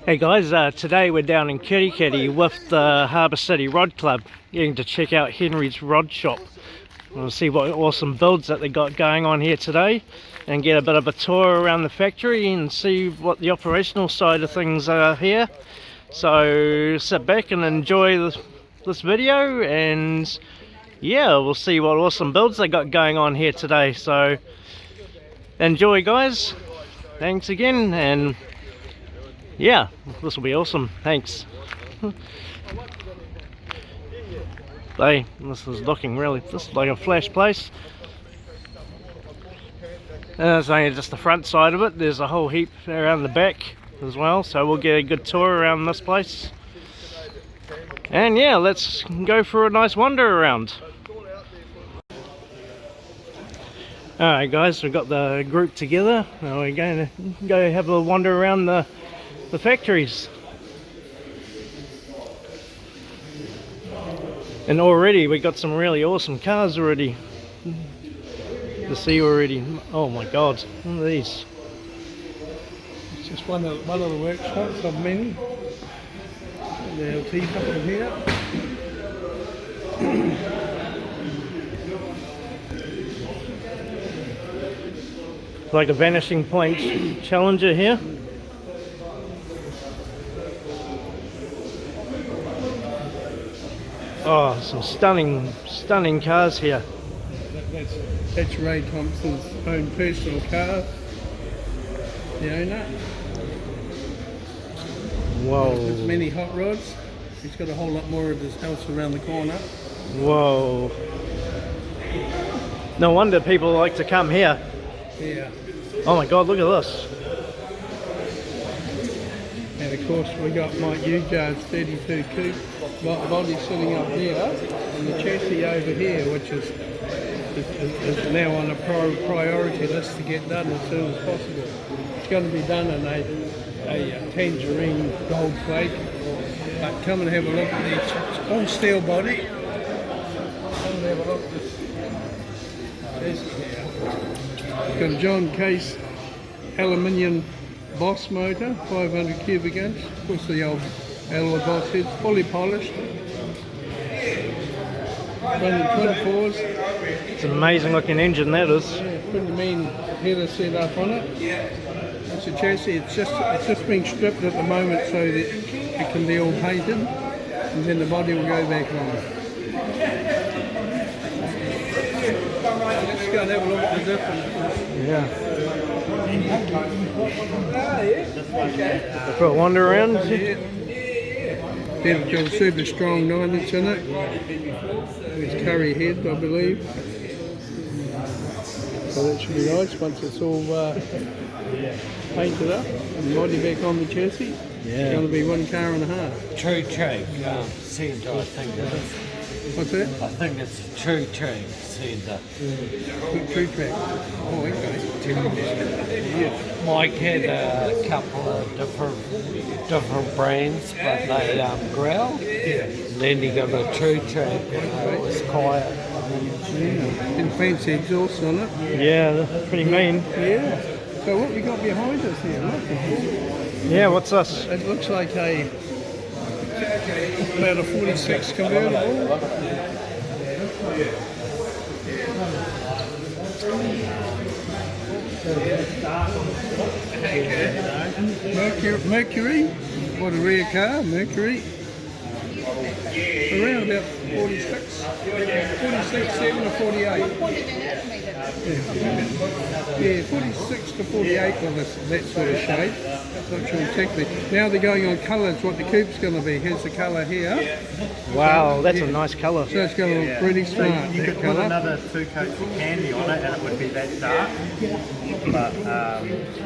Hey guys, today we're down in Kitty with the Harbour City Rod Club, getting to check out Henry's Rod Shop. We'll see what awesome builds that they got going on here today and get a bit of a tour around the factory and see what the operational side of things are here. So sit back and enjoy this video, and yeah, we'll see what awesome builds they got going on here today. So enjoy guys, thanks again, and yeah, this will be awesome. Thanks. Hey, this is looking really, this is like a flash place. It's only just the front side of it. There's a whole heap around the back as well, so we'll get a good tour around this place. And yeah, let's go for a nice wander around. Alright guys, we've got the group together. Now we're going to go have a wander around the factories. And already we got some really awesome cars already to see already. Oh my god, look at these. It's just one of the workshops of many. There'll be a couple here. Like a vanishing point Challenger here. Oh, some stunning cars here. That's Ray Thompson's own personal car. The owner. Whoa. There's many hot rods. He's got a whole lot more of his house around the corner. Whoa. No wonder people like to come here. Yeah. Oh my god, look at this. And of course we got Mike Ujar's 32 coupe body sitting up there, and the chassis over here, which is now on a priority list to get done as soon as possible. It's going to be done in a tangerine gold flake. But come and have a look at these. It's all steel body. Come and have a look at this. It's got a John Case aluminium Boss motor, 500 cubic inch. Of course the old alloy Boss heads, fully polished. Running 24s. It's an amazing looking engine that is. Yeah, pretty mean header set up on it. It's a chassis. It's just being stripped at the moment so that it can be all painted, and then the body will go back on. Let's go and have a look at the difference. Yeah. For a wander around. Then got a super strong 9-inch in it. It's curry head, I believe. So that should be nice once it's all painted up and body back on the chassis. Yeah. It's going to be 1.5 cars. True track centre, I think it is. What's that? I think it's a true track centre. True track. Oh, okay. Yeah. Mike had a couple of different brands, but they growled. Yeah. And then he got a true track, it was quiet. And fancy exhaust on it. Yeah, that's pretty mean. Yeah. So what we got behind us here? Look. Yeah, what's this? It looks like about a 46 convertible. Mercury, what a rare car, Mercury. Around about 46, 7 or 48. Yeah, 46 to 48 of that sort of shape. Not sure exactly. Now they're going on colours, what the coupe's going to be. Here's the colour here. Wow, that's a nice colour. So it's going to look pretty smart. You could put another 2 coats of candy on it and it would be that dark. But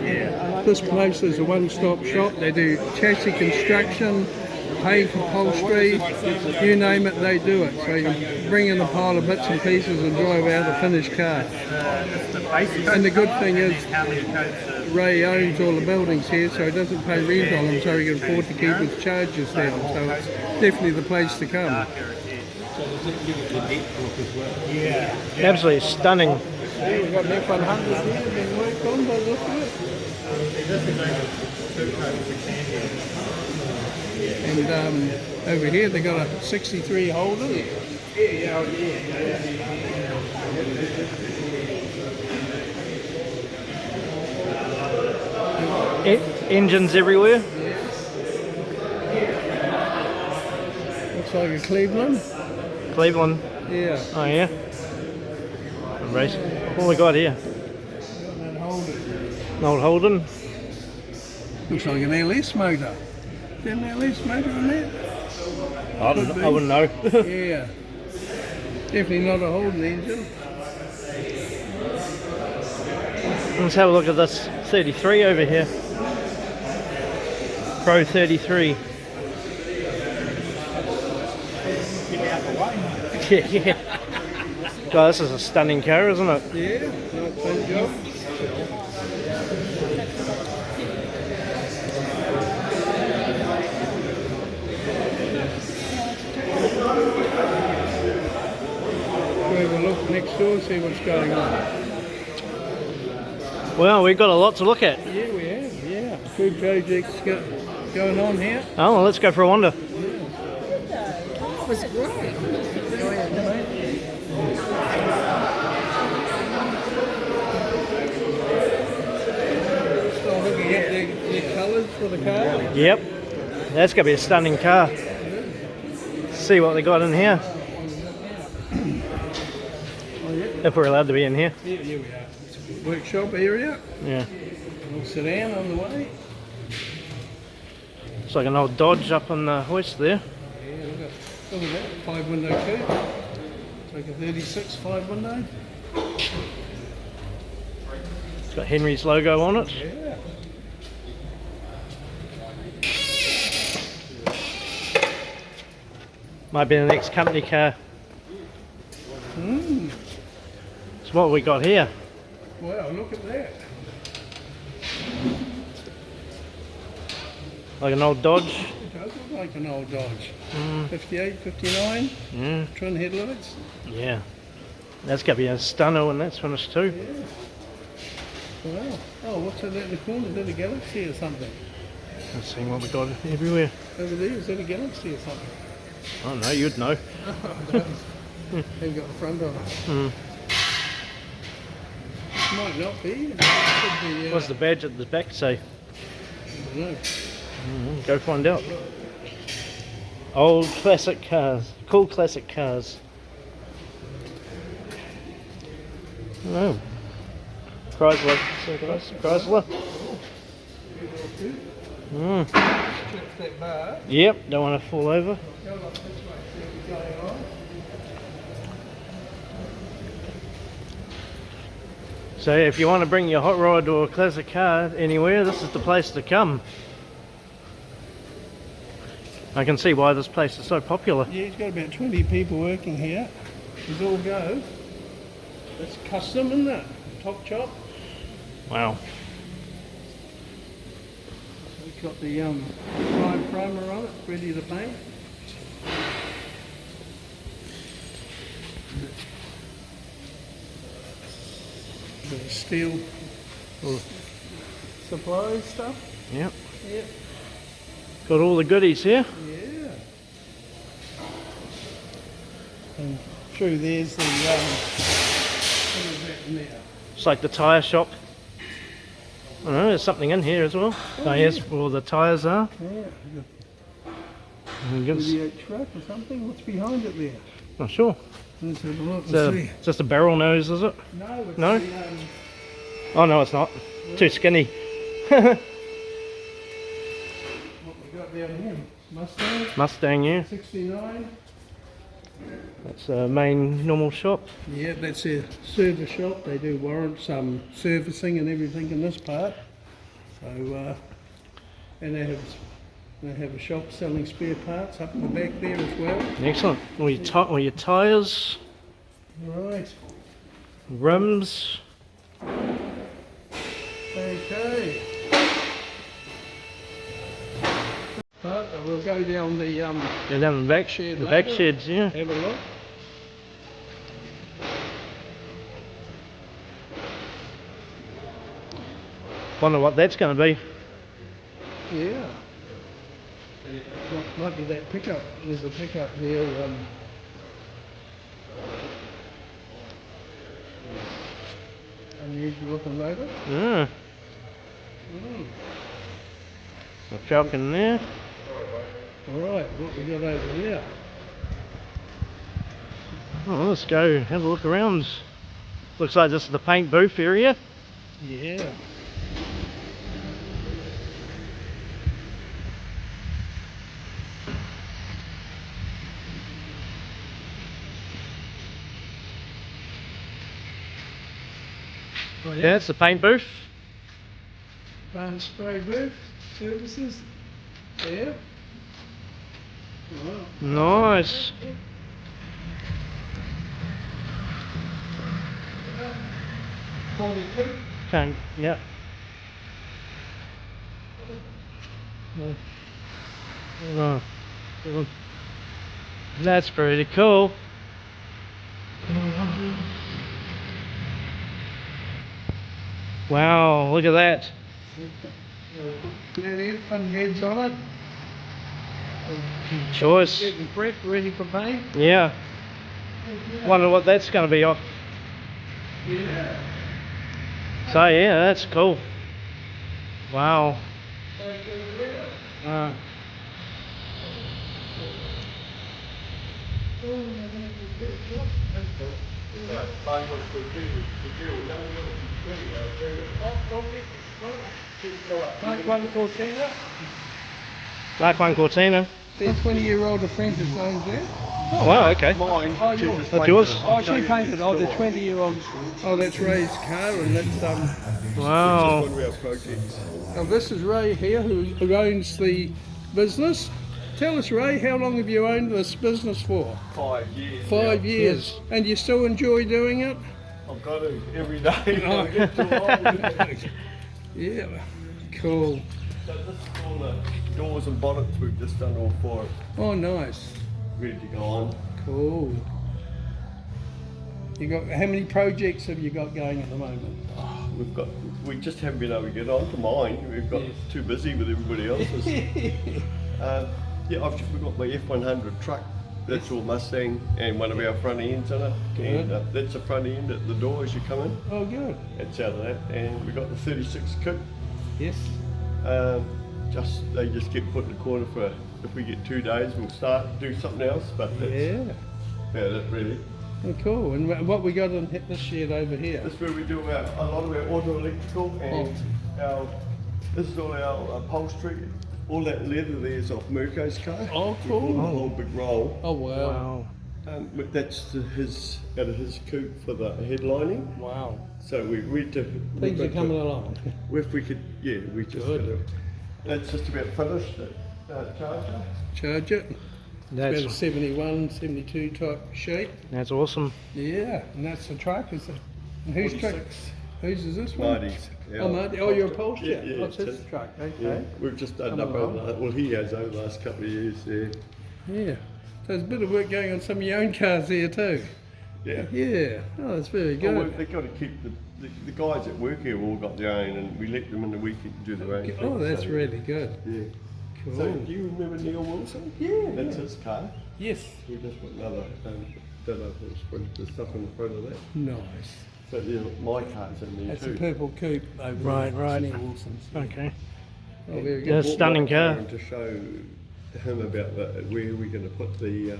yeah. This place is a one-stop shop. They do chassis construction, paint, upholstery, you name it, they do it. So you can bring in a pile of bits and pieces and drive out a finished car. And the good thing is, Ray owns all the buildings here, so he doesn't pay rent on them, so he can afford to keep his charges down. So it's definitely the place to come. Absolutely stunning. Yeah, we've got an F100 here being worked on by the look of it. two coats of candy. And over here they got a 63 Holden. Engines everywhere. Looks like a Cleveland. Cleveland. Yeah. Oh yeah. Race. What we got here? That Holden. An old Holden. Looks like an LS motor. Is there an LS motor in there? I wouldn't know. Yeah. Definitely not a Holden engine. Let's have a look at this 33 over here. Pro 33. Yeah. God, this is a stunning car, isn't it? Yeah, nice paint job. We'll have a look next door and see what's going on. Well, we've got a lot to look at. Yeah, we have, yeah. Food projects going on here. Oh, well, let's go for a wander. That was great. Start looking at their colours for the car. Yep. That's going to be a stunning car. See what they got in here. If we're allowed to be in here. Yeah, here we are. Workshop area. Yeah. Little sedan on the way. It's like an old Dodge up on the hoist there. Yeah, look at that. 5-window coupe. It's like a 36 5-window. It's got Henry's logo on it. Yeah. Might be the next company car. Mm. So what we got here? Wow, look at that. Like an old Dodge. It does look like an old Dodge. Mm. 58, 59. Yeah. Twin headlights. Yeah. That's going to be a stunner when that's finished too. Yeah. Wow. Oh, what's that in the corner? Is that a Galaxy or something? Let's see what we got everywhere. Over there, is that a Galaxy or something? I don't know, you'd know. They've got the front on it. Mm. Might not be. It could be, What's the badge at the back say? I don't know. Go find out. Old classic cars. Cool classic cars. Oh. Chrysler. Chrysler. Mm. Check that bar. Yep, don't want to fall over. Go up this way, see what's going on. So if you want to bring your hot rod or classic car anywhere, this is the place to come. I can see why this place is so popular. Yeah, he's got about 20 people working here. He's all go. That's custom, isn't it? Top chop. Wow. So he's got the primer on it, ready to paint. Bit of steel supply stuff. Yep. Yep. Got all the goodies here. Yeah. And through there's the what is that in there? It's like the tyre shop. I don't know, there's something in here as well. Oh, here's where all the tyres are. Yeah. And gives- Video truck or something. What's behind it there? Not sure. Let's have a look and It's see. just a barrel nose, is it? No, it's No? the, Oh no, it's not. Too skinny. what we got down here. Mustang, Mustang, yeah. 69. That's a main normal shop. Yeah, that's their service shop. They do warrant some servicing and everything in this part. So, and they have a shop selling spare parts up in the back there as well. Excellent. All your tyres, Right. rims. Okay. But we'll go down the Go down the back, Shed the back later. sheds, yeah. have a look. Wonder what that's going to be. Yeah. Might be that pickup. There's a pickup there. Unusual looking motor. Yeah. Mm. A Falcon there. Alright, what we got over here? Oh, let's go have a look around. Looks like this is the paint booth area. Yeah. Oh, Yeah, it's the paint booth. Spray booth services. Yeah. Wow. Nice. Can, yeah. Oh, that's pretty cool. Wow, look at that. There, fun heads on it. Choice. Getting prepped, ready for paint. Yeah. Wonder what that's going to be off. Yeah. So yeah, that's cool. Wow. Like one Cortina. Like one Cortina. Their 20-year-old apprentice owns that. Oh wow, okay. Mine. Oh, yours. That's yours? Oh, she painted. Oh, the 20-year-old. Oh, that's Ray's car, and that's Wow. One of our projects. Now this is Ray here, who owns the business. Tell us, Ray, how long have you owned this business for? 5 years. 5 years. And you still enjoy doing it? I've got to every day. I get too old. Yeah. Cool. So this is all the doors and bonnets we've just done all for it. Oh, nice. Ready to go on. Cool. You got how many projects have you got going at the moment? We just haven't been able to get on to mine. We've got too busy with everybody else's. Yeah, I've just got my F100 truck. That's all Mustang and one of our front ends on it. Good. And that's the front end at the door as you come in. Oh, good. That's out of that. And we got the 36 kit. Yes. They just get put in the corner for, if we get 2 days, we'll start do something else. But that's Yeah. about it really. Oh, cool. And what we got in this shed over here? This is where we do a lot of our auto electrical and this is all our upholstery. All that leather there is off Mirko's car. Oh, We cool. bought the whole big roll. Oh, wow. Wow. But that's out of his coupe for the headlining. Wow. So we to Things are coming along. If we could, yeah, we just Good. gotta, that's just about finished. Charger. Charge it. About a That's 71, 72 type shape. that's awesome. Yeah, and that's the truck, is it? And whose truck? 46. Whose is this one? Marty's. Oh, Marty. Oh, your upholstery. Yeah, What's it's his his. truck? Okay. Yeah, we've just done up over, well he has over the last couple of years, yeah. Yeah. So there's a bit of work going on some of your own cars there too. Yeah. Yeah. Oh, that's very Well, good. they've got to keep the guys that work here have all got their own and we let them in the weekend do their own thing. Oh, that's so, really good. Yeah. Cool. So do you remember Neil Wilson? Yeah, That's yeah. his car. Yes. We just put another the stuff in the front of that. Nice. So yeah, my car's in there That's too. a purple coupe over Right, there. right. Neil Wilson's. Okay. Oh, very Yeah, good. stunning car. To show him about where we're going to put the.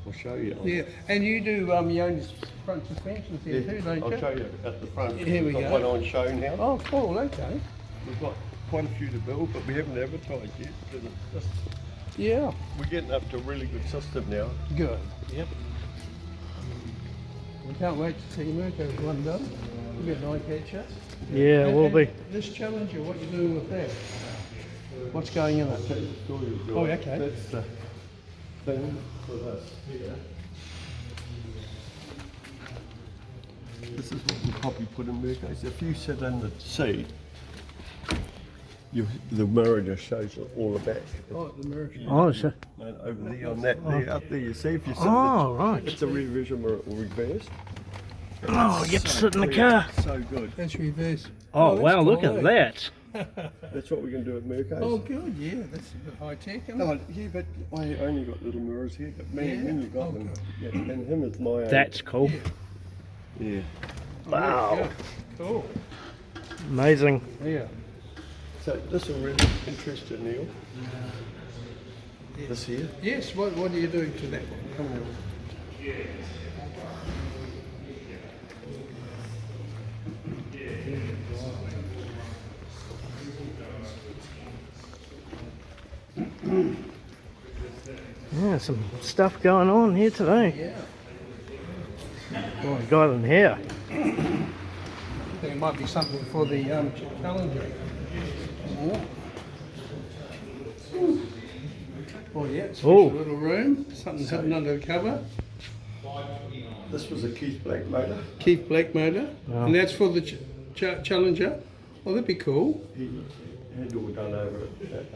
I'll show you. Yeah, and you do your own front suspensions here too, don't I'll you? show you at the front. Yeah, here we We've got go. one on show now. Oh, cool. Okay. We've got quite a few to build, but we haven't advertised yet. Yeah. We're getting up to a really good system now. Good. Yep. We can't wait to see Mirko's one done. We'll get an eye catcher. Yeah, And- we'll and be. This Challenger, what you doing with that? What's going in it? Oh, okay. That's the thing for us here. This is what we probably put in Mirko's. If you sit in the seat, the mirror just shows all the back. Oh, the mirror. Oh, sure. And over there on that there, up there, you see if you sit Oh, right. it's a revision mirror or reverse. Oh, you get to So sit in the clear, car. So good. That's reverse. Oh, that's wow, look cool, at eh? that. That's what we're going to do at Merco's. Oh, good, yeah, that's a bit high tech, isn't it? Oh, yeah, but I only got little mirrors here, but man, you got Oh, them. good. Yeah, and him is my age. That's cool. Yeah. Wow. Yeah, cool. Amazing. Yeah. So this will really interest you, Neil. This here. Yes, what are you doing to that one? Come on. Yeah, some stuff going on here today. Yeah. What we got in here? I think it might be something for the Challenger. Oh. Oh yeah, special little room. Something hidden under the cover. This was a Keith Black motor. Keith Black motor. Wow. And that's for the Challenger. Oh, that'd be cool. He had all done over it.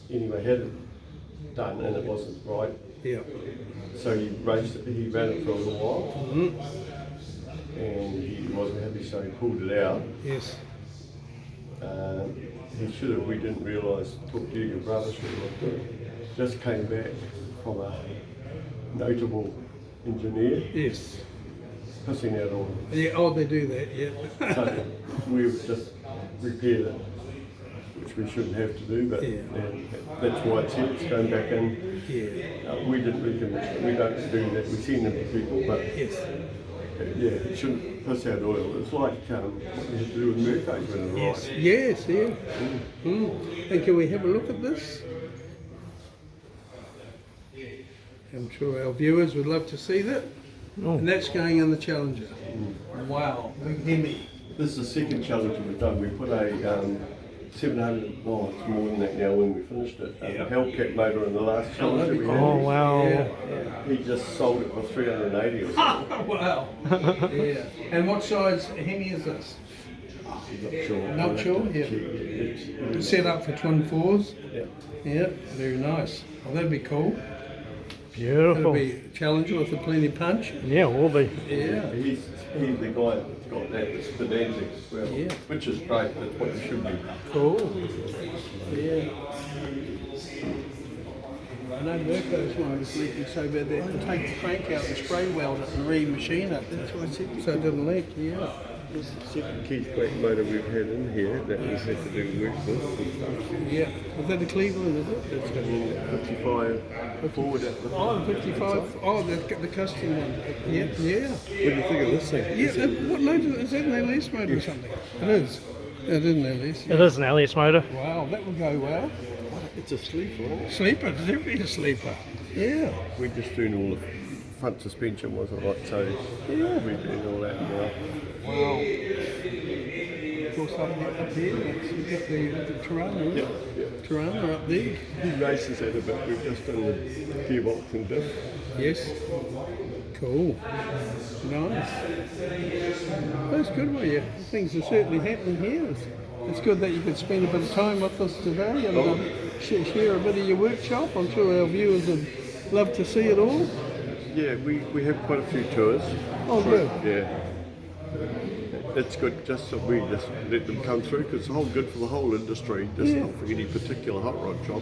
Anyway, had it done and it wasn't right. Yeah. So he raced it, he ran it for a little while. Mm-hmm. And he wasn't happy, so he pulled it out. Yes. He should have, we didn't realise, took your brother should have, just came back from a notable engineer, Yes. pissing out all. Yeah. Oh, they do that. Yeah. So we've just repaired it, which we shouldn't have to do, but Yeah. that's why it's here, it's going back in. Yeah. We didn't reckon, we don't do that, we've seen them for people, but Yes. yeah, it shouldn't piss out oil. It's like what you have to do with Merco's when it arrives. Yes. Yeah. Mm. And can we have a look at this? I'm sure our viewers would love to see that. Oh. And that's going in the Challenger. Wow, big Hemi. This is the second challenge we've done. We put a 700, well it's more than that now when we finished it, Hellcat motor in the last challenge that we had. Oh wow. Yeah. He just sold it for 380 or something. Wow. Yeah. And what size Hemi is this? Not sure. Not sure, yeah. It's, Set up for twin fours. yeah. Yeah, very nice. Well, that'd be cool. That'll Beautiful. be a Challenger with a plenty punch. Yeah, will be. Yeah. He's the guy that's got that, it's Bonanza as well, Yeah. which is great, that's what you should do. Cool. Yeah. I know Merco's one was leaking so bad they had to take the crank out and spray weld it and re-machine it. That's what I said. So it didn't leak, yeah. This is the second Keith Black motor we've had in here that we've had to do work with and stuff. Yeah. Was that the Cleveland, is it? It's got a 55 forward at the Oh, 55. Oh, the custom one. Yeah, yeah. What do you think of this thing? Yeah, what motor is that? An LS motor or something? It is. It is an LS. It is an LS motor. Wow, that would go well. It's a sleeper, isn't it? Sleeper, it's definitely a sleeper. Yeah. We're just doing all the front suspension wasn't right, so we're doing all that now. Wow. Of course, up here, you've got the Tirana, isn't it? Yeah. Tirana up there. He races that a bit, we've just done the gearbox and diff. Yes. Cool. Nice. That's good for you. Things are certainly happening here. It's good that you could spend a bit of time with us today and share a bit of your workshop. I'm sure our viewers would love to see it all. Yeah, we have quite a few tours. Oh, good. Yeah. It's good just that we just let them come through because it's good for the whole industry, just not for any particular hot rod shop.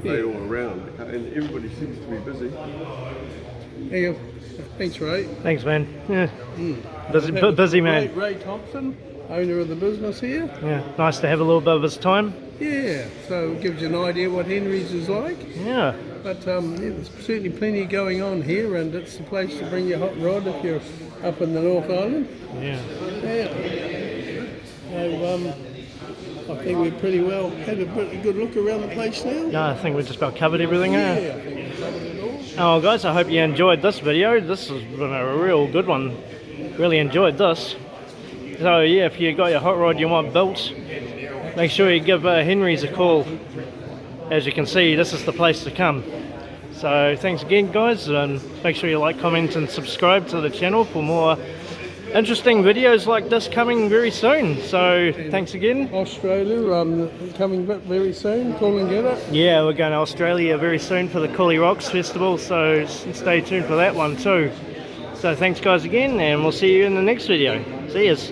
They're all around and everybody seems to be busy. Hang on. Thanks, Ray. Thanks, man. Yeah. That was Busy man. Ray Thompson, owner of the business here. Yeah. Nice to have a little bit of his time. Yeah, so it gives you an idea what Henry's is like. Yeah. But yeah, there's certainly plenty going on here, and it's the place to bring your hot rod if you're up in the North Island. Yeah. Yeah. So I think we've pretty well had a good look around the place now. Yeah, I think we just about covered everything. Yeah, Eh? I think we've covered it all. Oh, guys, I hope you enjoyed this video. This has been a real good one. Really enjoyed this. So yeah, if you got your hot rod you want built, make sure you give Henry's a call. As you can see, this is the place to come. So thanks again, guys, and make sure you like, comment and subscribe to the channel for more interesting videos like this coming very soon. So thanks again. Australia, coming back very soon, Coolangatta. Yeah, we're going to Australia very soon for the Cooley Rocks Festival, so stay tuned for that one too. So thanks guys again, and we'll see you in the next video. See yous.